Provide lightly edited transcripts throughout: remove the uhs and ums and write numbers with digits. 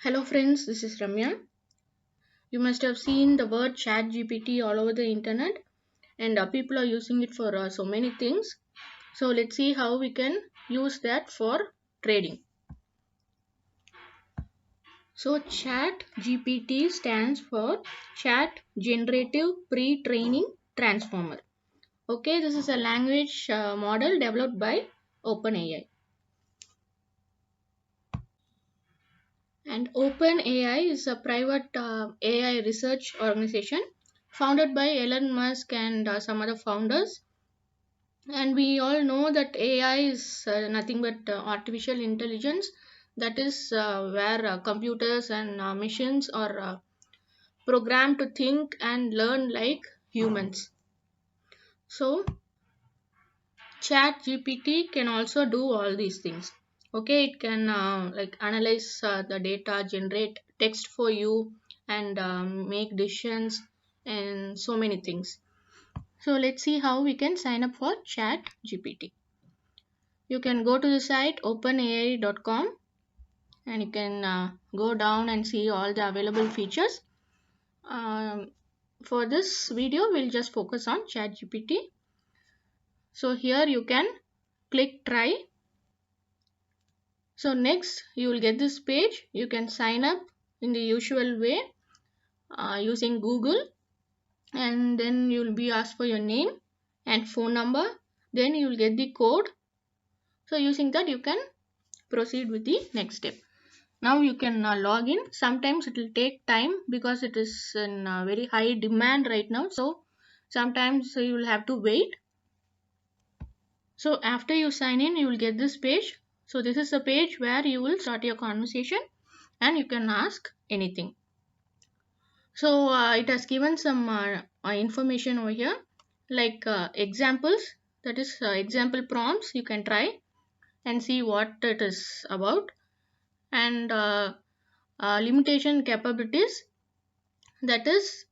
Hello friends, this is Ramya. You must have seen the word ChatGPT all over the internet and people are using it for so many things. So let's see how we can use that for trading. So ChatGPT stands for Chat Generative Pre-Training Transformer. Okay, this is a language model developed by OpenAI. And OpenAI is a private AI research organization founded by Elon Musk and some other founders. And we all know that AI is nothing but artificial intelligence. That is where computers and machines are programmed to think and learn like humans. So ChatGPT can also do all these things. Okay, it can like analyze the data, generate text for you, and make decisions and so many things. So let's see how we can sign up for ChatGPT. You can go to the site openai.com and you can go down and see all the available features. For this video, we'll just focus on ChatGPT. So here you can click try. So next you will get this page. You can sign up in the usual way using Google, and then you will be asked for your name and phone number. Then you will get the code. So using that you can proceed with the next step. Now you can log in. Sometimes it will take time because it is in very high demand right now. So sometimes you will have to wait. So after you sign in, you will get this page. So this is a page where you will start your conversation and you can ask anything. So it has given some information over here like examples, that is example prompts. You can try and see what it is about, and limitation capabilities, that is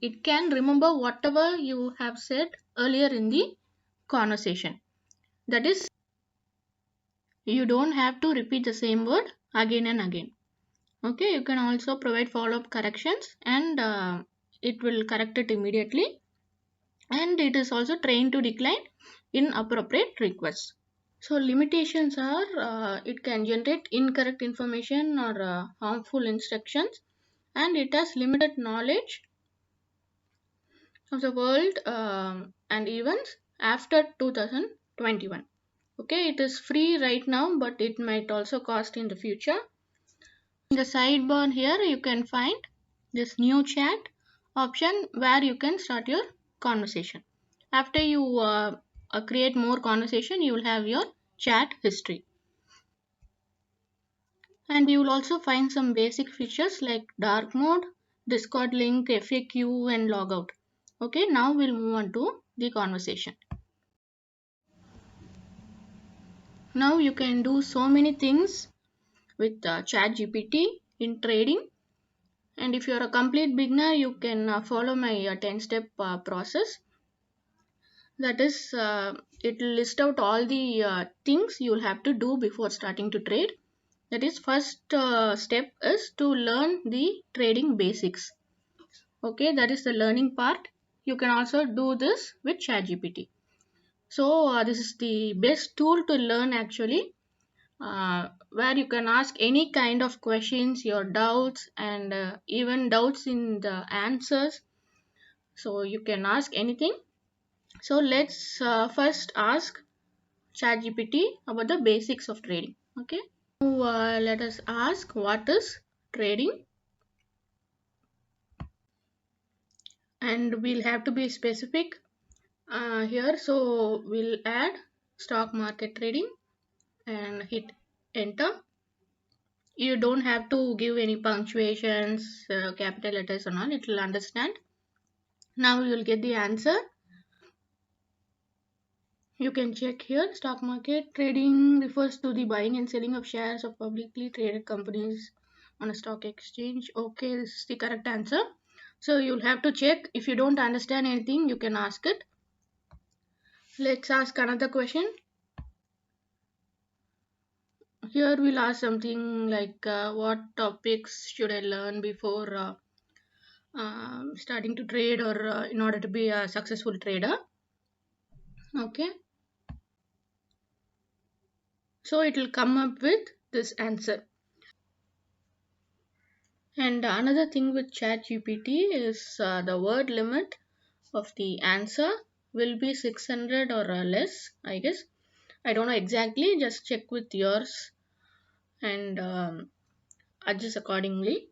it can remember whatever you have said earlier in the conversation. That is, you don't have to repeat the same word again and again. Okay, you can also provide follow-up corrections and it will correct it immediately, and it is also trained to decline inappropriate requests. So limitations are it can generate incorrect information or harmful instructions, and it has limited knowledge of the world and events after 2021. Okay, it is free right now, but it might also cost in the future. In the sidebar here, you can find this new chat option where you can start your conversation. After you create more conversation, you will have your chat history. And you will also find some basic features like dark mode, Discord link, FAQ, and logout. Okay, now we'll move on to the conversation. Now you can do so many things with ChatGPT in trading. And if you're a complete beginner, you can follow my 10-step process. That is, it will list out all the things you'll have to do before starting to trade. That is, first step is to learn the trading basics. Okay, that is the learning part. You can also do this with ChatGPT. So this is the best tool to learn actually, where you can ask any kind of questions, your doubts, and even doubts in the answers. So you can ask anything. So let's first ask ChatGPT about the basics of trading. Okay. So let us ask what is trading, and we'll have to be specific here. So we'll add stock market trading and hit enter. You don't have to give any punctuations, capital letters and all. It will understand. Now you will get the answer. You can check here. Stock market trading refers to the buying and selling of shares of publicly traded companies on a stock exchange. Okay, this is the correct answer. So you'll have to check. If you don't understand anything, you can ask it. Let's ask another question. Here we'll ask something like what topics should I learn before starting to trade, or in order to be a successful trader. Okay, so it will come up with this answer. And another thing with ChatGPT is the word limit of the answer will be 600 or less, I guess. I don't know exactly, just check with yours and adjust accordingly.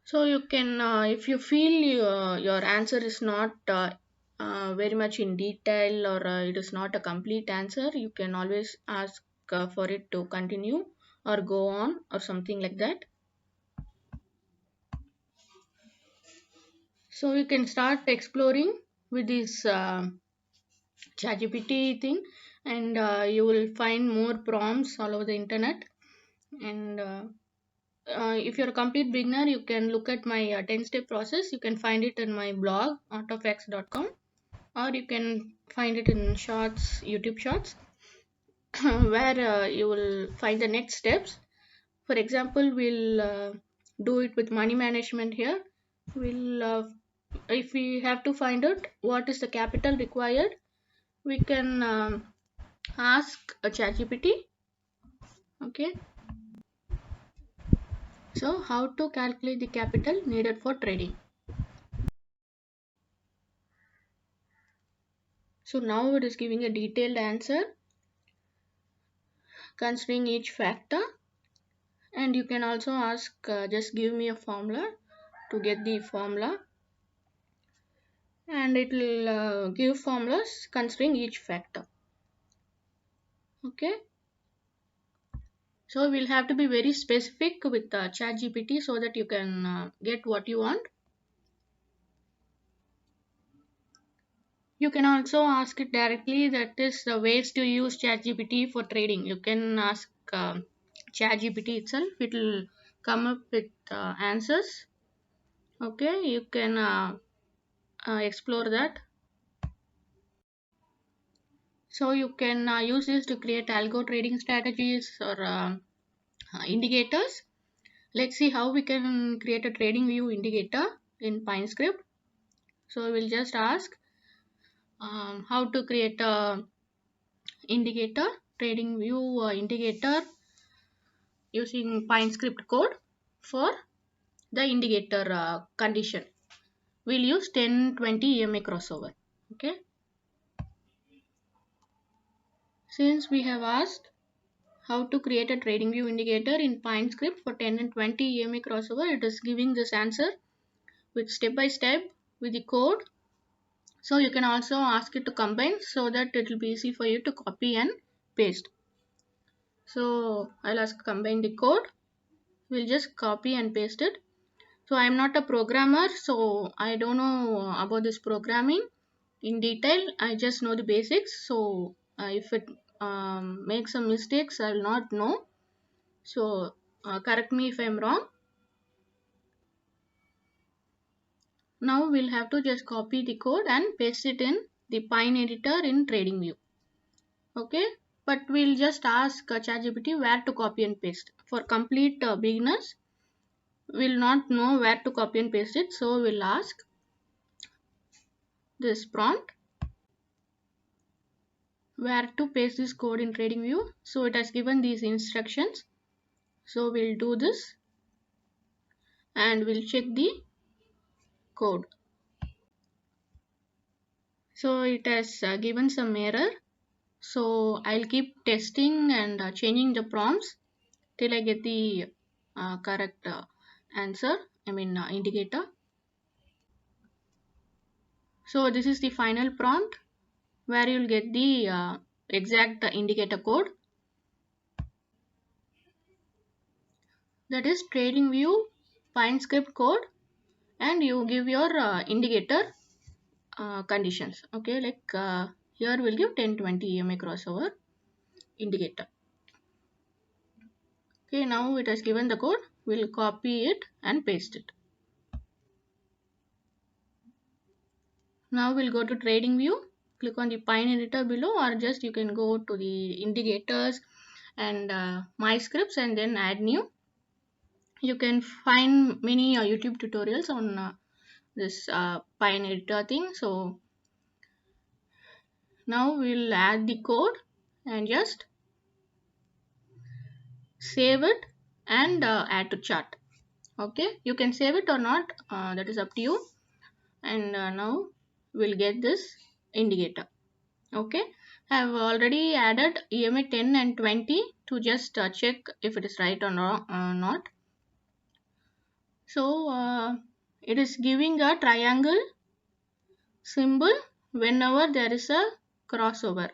So you can, if you feel your answer is not very much in detail, or it is not a complete answer, you can always ask for it to continue or go on or something like that. So you can start exploring with this ChatGPT thing, and you will find more prompts all over the internet. And if you're a complete beginner, you can look at my 10-step process. You can find it in my blog artofx.com, or you can find it in shorts, YouTube shorts, where you will find the next steps. For example, we'll do it with money management. Here we'll if we have to find out what is the capital required, we can ask a ChatGPT. Okay, so how to calculate the capital needed for trading. So now it is giving a detailed answer considering each factor, and you can also ask just give me a formula to get the formula, and it will give formulas considering each factor. Okay, so we'll have to be very specific with ChatGPT so that you can get what you want. You can also ask it directly, that is the ways to use ChatGPT for trading. You can ask ChatGPT itself, it will come up with answers. Okay, you can explore that. So you can use this to create algo trading strategies or indicators. Let's see how we can create a trading view indicator in PineScript. So we'll just ask how to create a indicator, trading view indicator using PineScript code for the indicator condition. We'll use 10-20 EMA crossover. Okay. Since we have asked how to create a trading view indicator in PineScript for 10 and 20 EMA crossover, it is giving this answer with step by step with the code. So you can also ask it to combine so that it will be easy for you to copy and paste. So I'll ask combine the code. We'll just copy and paste it. So I'm not a programmer, so I don't know about this programming in detail. I just know the basics. So if it makes some mistakes, I'll not know. So correct me if I'm wrong. Now we'll have to just copy the code and paste it in the Pine editor in TradingView. Okay, but we'll just ask ChatGPT where to copy and paste. For complete beginners, we'll not know where to copy and paste it, so we'll ask this prompt where to paste this code in TradingView. So it has given these instructions. So we'll do this and we'll check the code. So it has given some error. So I'll keep testing and changing the prompts till I get the correct answer, indicator. So this is the final prompt where you'll get the exact indicator code, that is TradingView PineScript code, and you give your indicator conditions. Okay, like here we'll give 10-20 EMA crossover indicator. Okay, now it has given the code. We'll copy it and paste it. Now we'll go to TradingView. Click on the Pine editor below, or just you can go to the indicators and my scripts and then add new. You can find many YouTube tutorials on this Pine editor thing. So now we'll add the code and just save it and add to chart. Okay, you can save it or not, that is up to you. And now we'll get this indicator. Okay, I have already added EMA 10 and 20 to just check if it is right or not. So it is giving a triangle symbol whenever there is a crossover.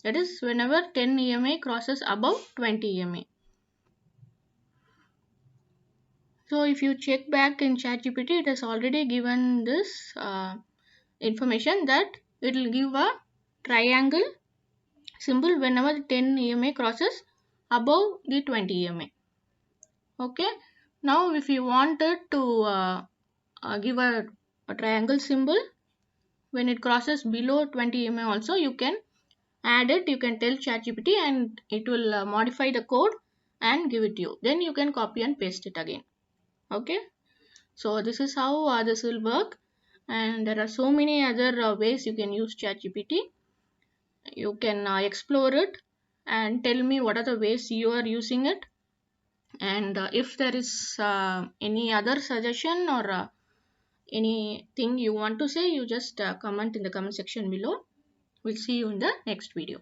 That is whenever 10 EMA crosses above 20 EMA. So if you check back in ChatGPT, it has already given this information that it will give a triangle symbol whenever 10 EMA crosses above the 20 EMA. Okay. Now if you wanted to give a triangle symbol when it crosses below 20 EMA also, you can add it. You can tell ChatGPT and it will modify the code and give it to you. Then you can copy and paste it again. Okay. So this is how this will work, and there are so many other ways you can use ChatGPT. You can explore it and tell me what are the ways you are using it, and if there is any other suggestion or anything you want to say, you just comment in the comment section below. We'll see you in the next video.